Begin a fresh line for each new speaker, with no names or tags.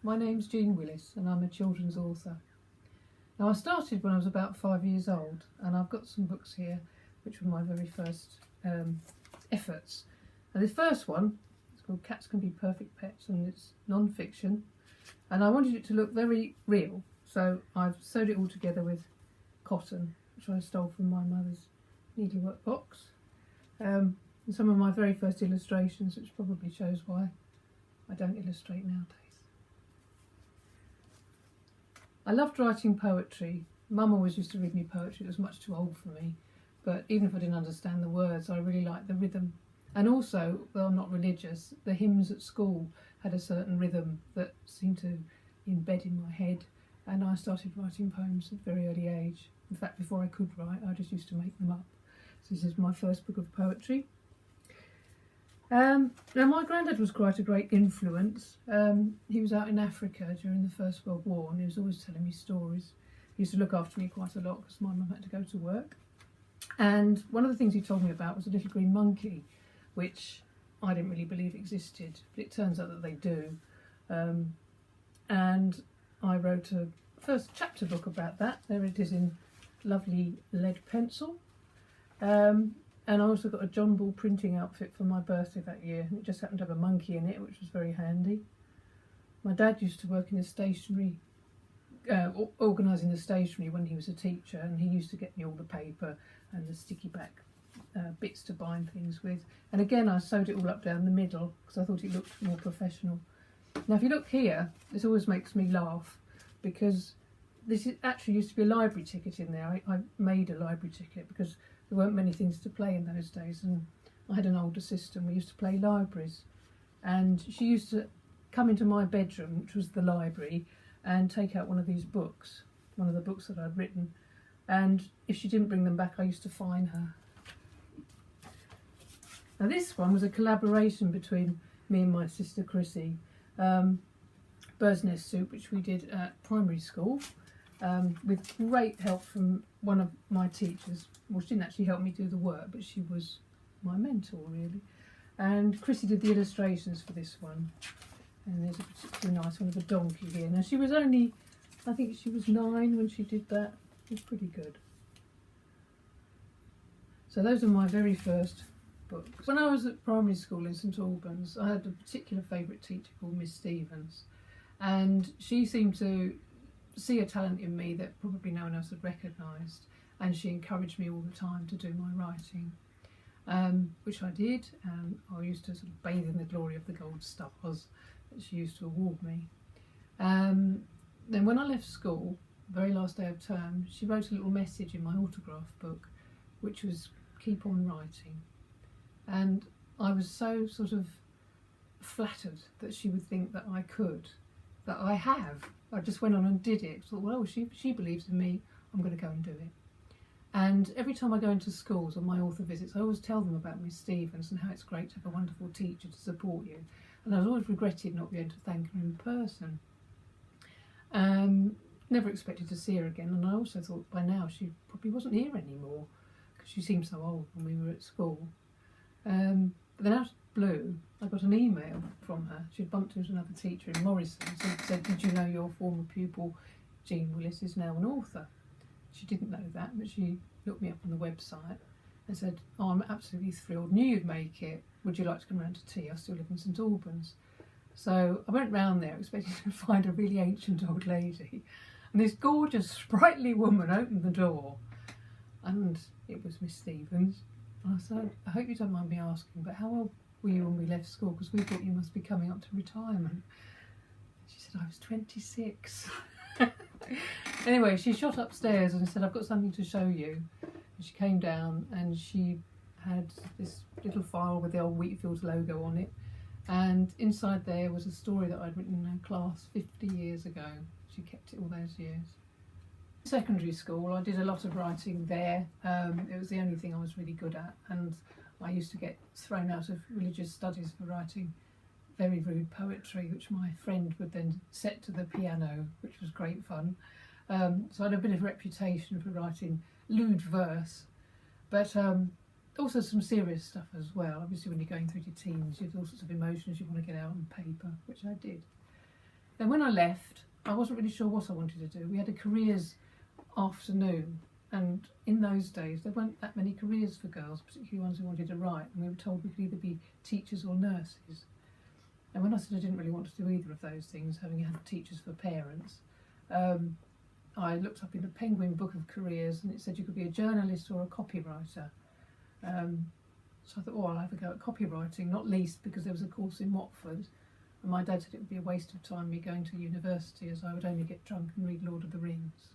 My name's Jeanne Willis and I'm a children's author. Now I started when I was about 5 years old, and I've got some books here which were my very first efforts. And the first one is called Cats Can Be Perfect Pets, and it's non-fiction, and I wanted it to look very real, so I've sewed it all together with cotton, which I stole from my mother's needlework box. And some of my very first illustrations, which probably shows why I don't illustrate nowadays. I loved writing poetry. Mum always used to read me poetry. It was much too old for me, but even if I didn't understand the words, I really liked the rhythm. And also, though I'm not religious, the hymns at school had a certain rhythm that seemed to embed in my head, and I started writing poems at a very early age. In fact, before I could write, I just used to make them up. So this is my first book of poetry. Now my granddad was quite a great influence. He was out in Africa during the First World War, and he was always telling me stories. He used to look after me quite a lot because my mum had to go to work. And one of the things he told me about was a little green monkey, which I didn't really believe existed, but it turns out that they do. And I wrote a first chapter book about that. There it is in lovely lead pencil. And I also got a John Ball printing outfit for my birthday that year, and it just happened to have a monkey in it, which was very handy. My dad used to work in a stationery, organising the stationery when he was a teacher, and he used to get me all the paper and the sticky back bits to bind things with. And again, I sewed it all up down the middle because I thought it looked more professional. Now if you look here, this always makes me laugh because actually used to be a library ticket in there. I made a library ticket because there weren't many things to play in those days, and I had an older sister and we used to play libraries, and she used to come into my bedroom, which was the library, and take out one of these books, one of the books that I'd written, and if she didn't bring them back I used to fine her. Now this one was a collaboration between me and my sister Chrissy. Bird's Nest Soup, which we did at primary school, with great help from one of my teachers. Well, she didn't actually help me do the work, but she was my mentor really. And Chrissy did the illustrations for this one. And there's a particularly nice one of a donkey here. Now she was only, I think she was 9 when she did that. It was pretty good. So those are my very first books. When I was at primary school in St Albans, I had a particular favourite teacher called Miss Stevens, and she seemed to see a talent in me that probably no one else had recognised, and she encouraged me all the time to do my writing, which I did. I used to sort of bathe in the glory of the gold stars that she used to award me. Then when I left school, the very last day of term, she wrote a little message in my autograph book, which was "Keep on writing." And I was so sort of flattered that she would think that I could, that I have. I just went on and did it. I thought, well, she believes in me, I'm going to go and do it. And every time I go into schools on my author visits, I always tell them about Miss Stevens and how it's great to have a wonderful teacher to support you. And I was always regretted not being able to thank her in person. Never expected to see her again, and I also thought by now she probably wasn't here anymore because she seemed so old when we were at school. But then out of the blue, I got an email from her. She'd bumped into another teacher in Morrison and said, "Did you know your former pupil, Jeanne Willis, is now an author?" She didn't know that, but she looked me up on the website and said, "Oh, I'm absolutely thrilled. Knew you'd make it. Would you like to come round to tea? I still live in St Albans." So I went round there expecting to find a really ancient old lady. And this gorgeous, sprightly woman opened the door, and it was Miss Stevens. And I said, "I hope you don't mind me asking, but how old were you when we left school? Because we thought you must be coming up to retirement." She said, "I was 26. Anyway, she shot upstairs and said, "I've got something to show you." And she came down and she had this little file with the old Wheatfields logo on it. And inside there was a story that I'd written in her class 50 years ago. She kept it all those years. Secondary school, I did a lot of writing there. It was the only thing I was really good at, and I used to get thrown out of religious studies for writing very rude poetry, which my friend would then set to the piano, which was great fun. So I had a bit of a reputation for writing lewd verse, but also some serious stuff as well. Obviously when you're going through your teens, you have all sorts of emotions you want to get out on paper, which I did. Then when I left, I wasn't really sure what I wanted to do. We had a careers afternoon, and in those days there weren't that many careers for girls, particularly ones who wanted to write, and we were told we could either be teachers or nurses. And when I said I didn't really want to do either of those things, having had teachers for parents, I looked up in the Penguin Book of Careers, and it said you could be a journalist or a copywriter. So I thought, oh, I'll have a go at copywriting, not least because there was a course in Watford, and my dad said it would be a waste of time me going to university, as I would only get drunk and read Lord of the Rings.